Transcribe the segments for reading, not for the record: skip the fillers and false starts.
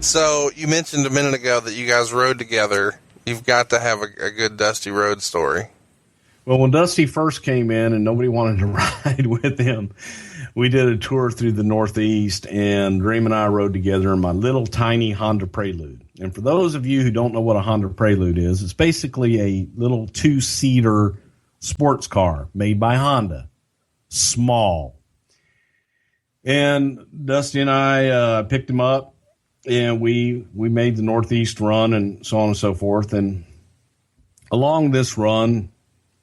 So you mentioned a minute ago that you guys rode together. You've got to have a good Dusty Rhodes story. Well, when Dusty first came in and nobody wanted to ride with him, we did a tour through the Northeast, and Dream and I rode together in my little tiny Honda Prelude. And for those of you who don't know what a Honda Prelude is, it's basically a little two-seater sports car made by Honda. Small. And Dusty and I picked him up, and we made the Northeast run and so on and so forth. And along this run,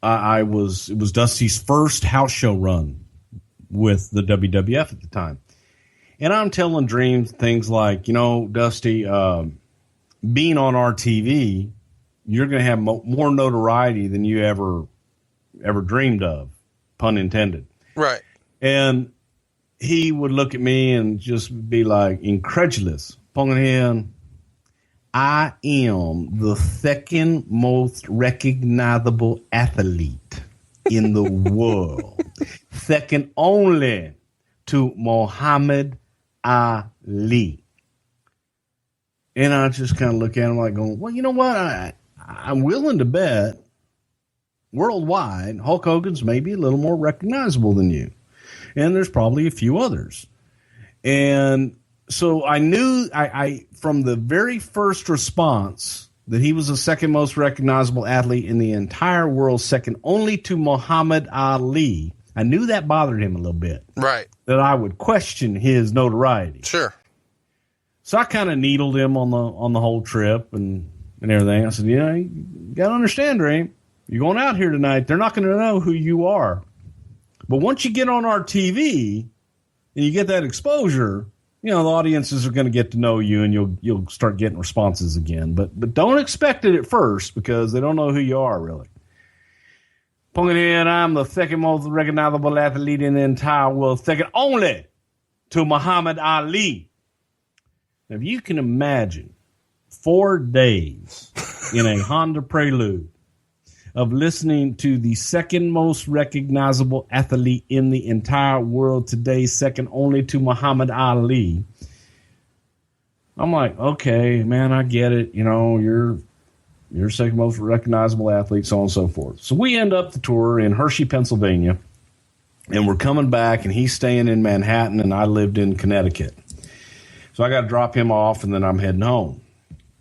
it was Dusty's first house show run with the WWF at the time. And I'm telling Dream things like, Dusty, being on our TV, you're going to have more notoriety than you ever dreamed of, pun intended. Right. And he would look at me and just be like incredulous. Pongin, I am the second most recognizable athlete in the world. Second only to Muhammad Ali. And I just kind of look at him like going, well, you know what? I'm willing to bet worldwide Hulk Hogan's maybe a little more recognizable than you. And there's probably a few others. And so I knew I from the very first response that he was the second most recognizable athlete in the entire world, second only to Muhammad Ali. I knew that bothered him a little bit. Right. That I would question his notoriety. Sure. So I kind of needled him on the whole trip and everything. I said, you got to understand, Dream, you're going out here tonight. They're not going to know who you are. But once you get on our TV and you get that exposure, the audiences are going to get to know you, and you'll start getting responses again. But don't expect it at first, because they don't know who you are, really. I'm the second most recognizable athlete in the entire world, second only to Muhammad Ali. Now, if you can imagine 4 days in a Honda Prelude of listening to the second most recognizable athlete in the entire world today, second only to Muhammad Ali, I'm like, okay, man, I get it. You're second most recognizable athlete, so on and so forth. So we end up the tour in Hershey, Pennsylvania, and we're coming back, and he's staying in Manhattan, and I lived in Connecticut. So I got to drop him off, and then I'm heading home.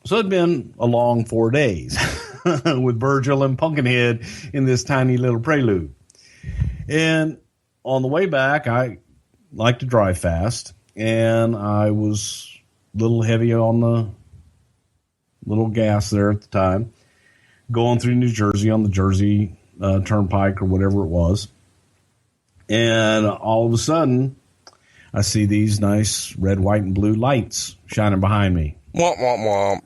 So it'd been a long 4 days with Virgil and Pumpkinhead in this tiny little Prelude. And on the way back, I like to drive fast, and I was a little heavy on the little gas there at the time, going through New Jersey on the Jersey Turnpike or whatever it was. And all of a sudden, I see these nice red, white, and blue lights shining behind me. Womp, womp, womp.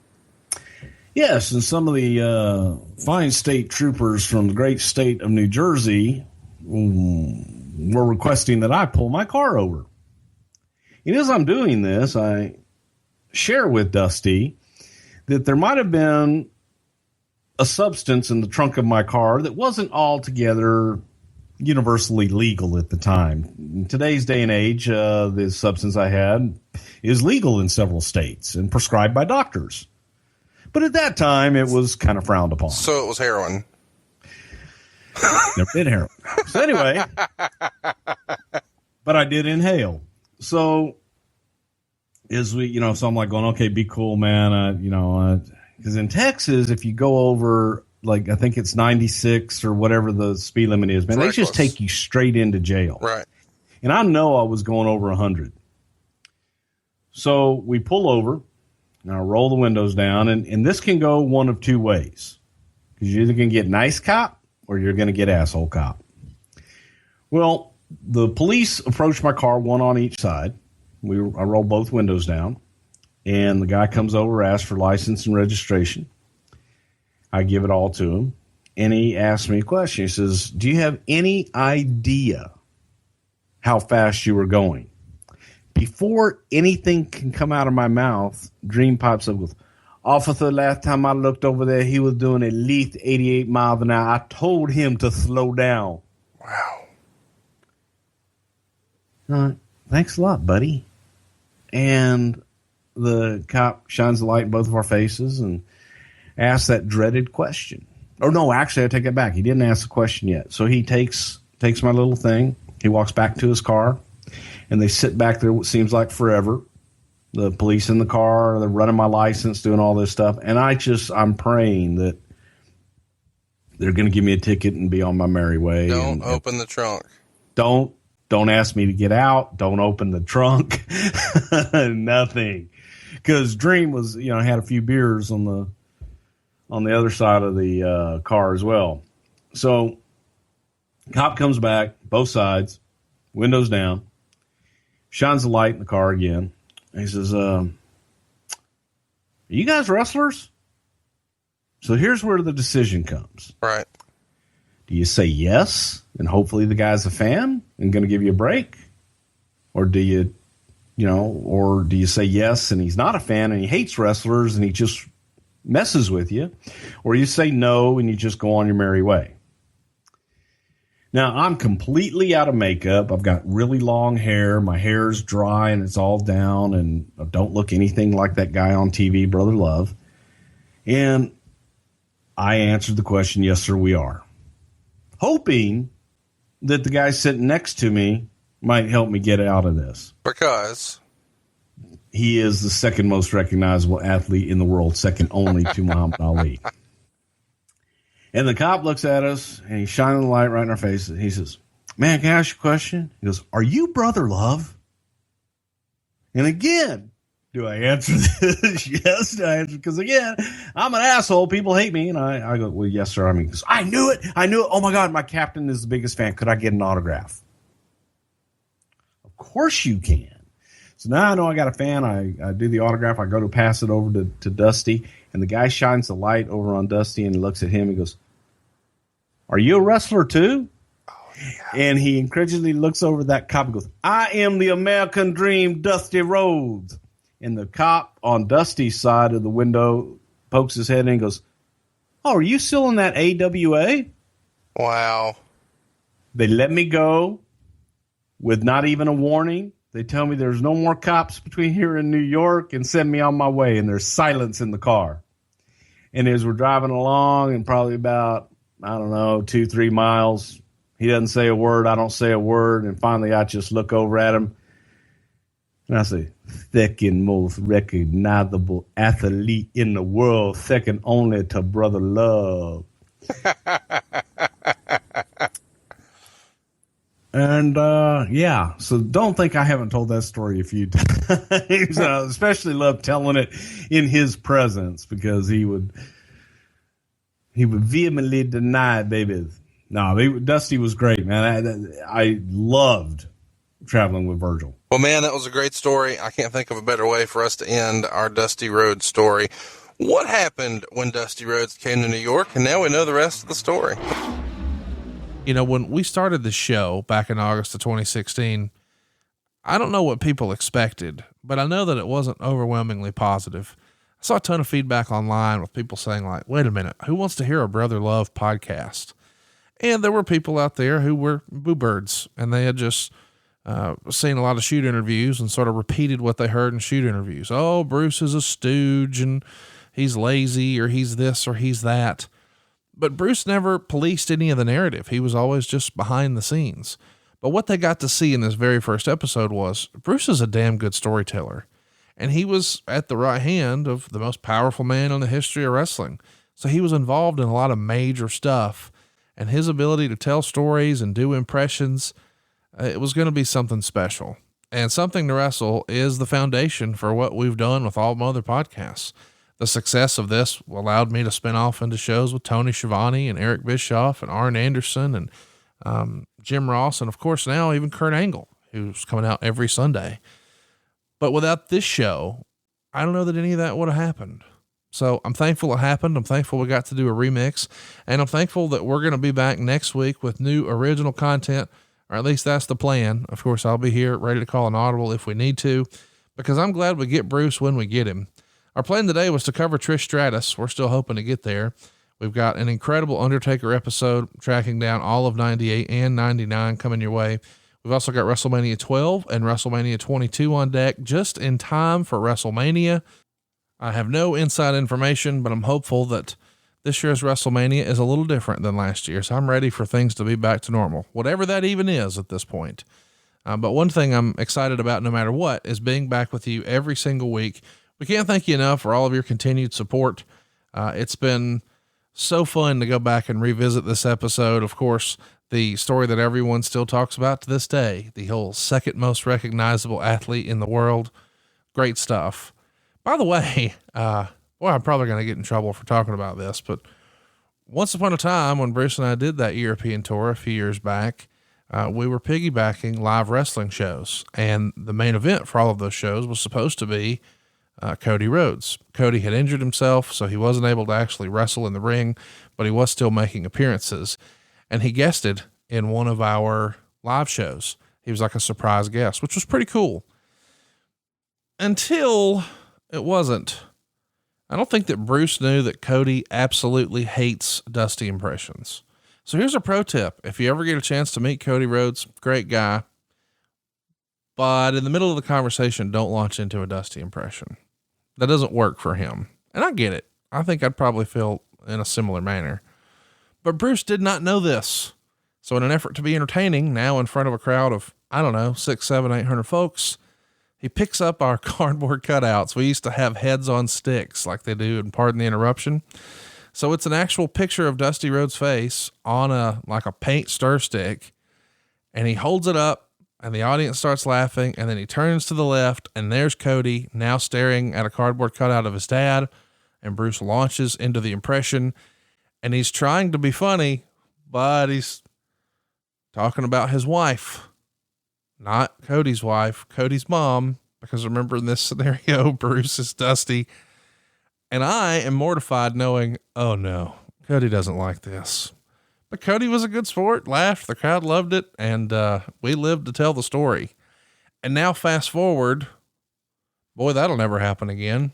Yes, and some of the fine state troopers from the great state of New Jersey were requesting that I pull my car over. And as I'm doing this, I share with Dusty that there might have been a substance in the trunk of my car that wasn't altogether universally legal at the time. In today's day and age, the substance I had is legal in several states and prescribed by doctors. But at that time, it was kind of frowned upon. So it was heroin. Never did heroin. So anyway, but I did inhale. So as we, so I'm like going, okay, be cool, man. Because in Texas, if you go over, like, I think it's 96 or whatever the speed limit is, man, they just take you straight into jail. Right. And I know I was going over 100. So we pull over. Now roll the windows down, and this can go one of two ways. Because you're either going to get nice cop or you're going to get asshole cop. Well, the police approached my car, one on each side. I rolled both windows down, and the guy comes over, asks for license and registration. I give it all to him, and he asks me a question. He says, do you have any idea how fast you were going? Before anything can come out of my mouth, Dream pipes up with, officer, last time I looked over there, he was doing at least 88 miles an hour. I told him to slow down. Wow. All right. Thanks a lot, buddy. And the cop shines the light in both of our faces and asks that dreaded question. Oh, no, actually, I take it back. He didn't ask the question yet. So he takes my little thing. He walks back to his car, and they sit back there what seems like forever. The police in the car, they're running my license, doing all this stuff. And I'm praying that they're going to give me a ticket and be on my merry way. Don't open the trunk. Don't ask me to get out. Don't open the trunk. Nothing. Because Dream was, had a few beers on the other side of the car as well. So cop comes back, both sides, windows down, shines the light in the car again. And he says, are you guys wrestlers? So here's where the decision comes. Right. Do you say yes, and hopefully the guy's a fan and going to give you a break? Or do you say yes and he's not a fan and he hates wrestlers and he just messes with you? Or you say no and you just go on your merry way? Now, I'm completely out of makeup. I've got really long hair. My hair's dry and it's all down, and I don't look anything like that guy on TV, Brother Love. And I answered the question, yes, sir, we are. Hoping that the guy sitting next to me might help me get out of this. Because he is the second most recognizable athlete in the world, second only to Muhammad Ali. And the cop looks at us, and he's shining the light right in our face. He says, man, can I ask you a question? He goes, are you Brother Love? And again, do I answer this? Yes, do I answer? Because again, I'm an asshole. People hate me. And I go, well, yes, sir. I knew it. Oh, my God, my captain is the biggest fan. Could I get an autograph? Of course you can. So now I know I got a fan. I do the autograph. I go to pass it over to Dusty. And the guy shines the light over on Dusty and looks at him and goes, are you a wrestler too? Oh, yeah. And he incredulously looks over that cop and goes, I am the American Dream, Dusty Rhodes. And the cop on Dusty's side of the window pokes his head in and goes, oh, are you still in that AWA? Wow. They let me go with not even a warning. They tell me there's no more cops between here and New York and send me on my way. And there's silence in the car. And as we're driving along and probably about, 2-3 miles, he doesn't say a word. I don't say a word. And finally, I just look over at him. And I say, second most recognizable athlete in the world, second only to Brother Love. And, so don't think I haven't told that story a few times. I especially love telling it in his presence because he would vehemently deny it, baby. No, Dusty was great, man. I loved traveling with Virgil. Well, man, that was a great story. I can't think of a better way for us to end our Dusty Rhodes story. What happened when Dusty Rhodes came to New York? And now we know the rest of the story. When we started the show back in August of 2016, I don't know what people expected, but I know that it wasn't overwhelmingly positive. I saw a ton of feedback online with people saying like, wait a minute, who wants to hear a Brother Love podcast? And there were people out there who were boo birds, and they had just seen a lot of shoot interviews and sort of repeated what they heard in shoot interviews. Oh, Bruce is a stooge and he's lazy or he's this or he's that. But Bruce never policed any of the narrative. He was always just behind the scenes. But what they got to see in this very first episode was Bruce is a damn good storyteller. And he was at the right hand of the most powerful man in the history of wrestling. So he was involved in a lot of major stuff, and his ability to tell stories and do impressions, it was going to be something special. And Something to Wrestle is the foundation for what we've done with all my other podcasts. The success of this allowed me to spin off into shows with Tony Schiavone and Eric Bischoff and Arn Anderson and Jim Ross. And of course now even Kurt Angle, who's coming out every Sunday. But without this show, I don't know that any of that would have happened. So I'm thankful it happened. I'm thankful we got to do a remix, and I'm thankful that we're going to be back next week with new original content, or at least that's the plan. Of course, I'll be here ready to call an audible if we need to, because I'm glad we get Bruce when we get him. Our plan today was to cover Trish Stratus. We're still hoping to get there. We've got an incredible Undertaker episode tracking down all of 98 and 99 coming your way. We've also got WrestleMania 12 and WrestleMania 22 on deck just in time for WrestleMania. I have no inside information, but I'm hopeful that this year's WrestleMania is a little different than last year. So I'm ready for things to be back to normal, whatever that even is at this point. But one thing I'm excited about no matter what is being back with you every single week. We can't thank you enough for all of your continued support. It's been so fun to go back and revisit this episode. Of course, the story that everyone still talks about to this day, the whole second most recognizable athlete in the world. Great stuff. By the way, I'm probably going to get in trouble for talking about this, but once upon a time when Bruce and I did that European tour a few years back, we were piggybacking live wrestling shows, and the main event for all of those shows was supposed to be Cody Rhodes. Cody had injured himself, so he wasn't able to actually wrestle in the ring, but he was still making appearances. And he guested in one of our live shows. He was like a surprise guest, which was pretty cool. Until it wasn't. I don't think that Bruce knew that Cody absolutely hates Dusty impressions. So here's a pro tip. If you ever get a chance to meet Cody Rhodes, great guy, but in the middle of the conversation, don't launch into a Dusty impression. That doesn't work for him. And I get it. I think I'd probably feel in a similar manner. But Bruce did not know this. So in an effort to be entertaining, now in front of a crowd of, 600, 700, 800 folks, he picks up our cardboard cutouts. We used to have heads on sticks like they do in Pardon the Interruption. So it's an actual picture of Dusty Rhodes' face on a paint stir stick. And he holds it up and the audience starts laughing. And then he turns to the left and there's Cody now staring at a cardboard cutout of his dad. And Bruce launches into the impression. And he's trying to be funny, but he's talking about his wife, not Cody's wife, Cody's mom, because remember in this scenario, Bruce is Dusty. And I am mortified knowing, oh no, Cody doesn't like this, but Cody was a good sport, laughed, the crowd loved it. And, we lived to tell the story. And now fast forward, boy, that'll never happen again.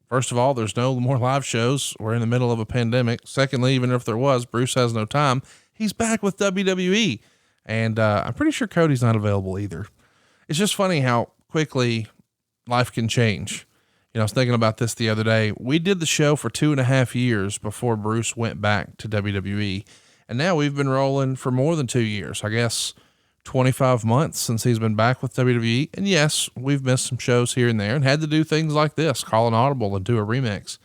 First of all, there's no more live shows. We're in the middle of a pandemic. Secondly, even if there was, Bruce has no time. He's back with WWE. And I'm pretty sure Cody's not available either. It's just funny how quickly life can change. I was thinking about this the other day. We did the show for 2.5 years before Bruce went back to WWE. And now we've been rolling for more than 2 years. I guess 25 months since he's been back with WWE. And yes, we've missed some shows here and there and had to do things like this, call an audible and do a remix.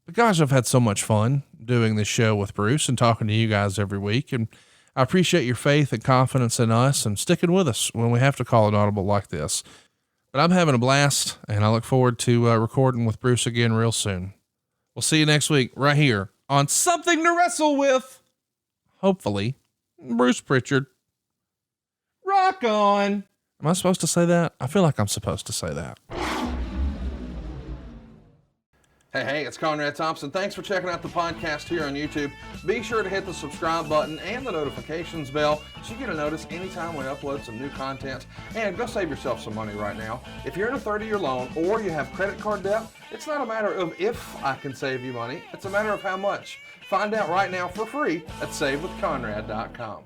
But gosh, I've had so much fun doing this show with Bruce and talking to you guys every week. And I appreciate your faith and confidence in us and sticking with us when we have to call an audible like this. But I'm having a blast and I look forward to recording with Bruce again real soon. We'll see you next week right here on Something to Wrestle With. Hopefully, Bruce Prichard. Rock on. Am I supposed to say that? I feel like I'm supposed to say that. Hey, it's Conrad Thompson. Thanks for checking out the podcast here on YouTube. Be sure to hit the subscribe button and the notifications bell so you get a notice anytime we upload some new content. And go save yourself some money right now. If you're in a 30-year loan or you have credit card debt, it's not a matter of if I can save you money. It's a matter of how much. Find out right now for free at SaveWithConrad.com.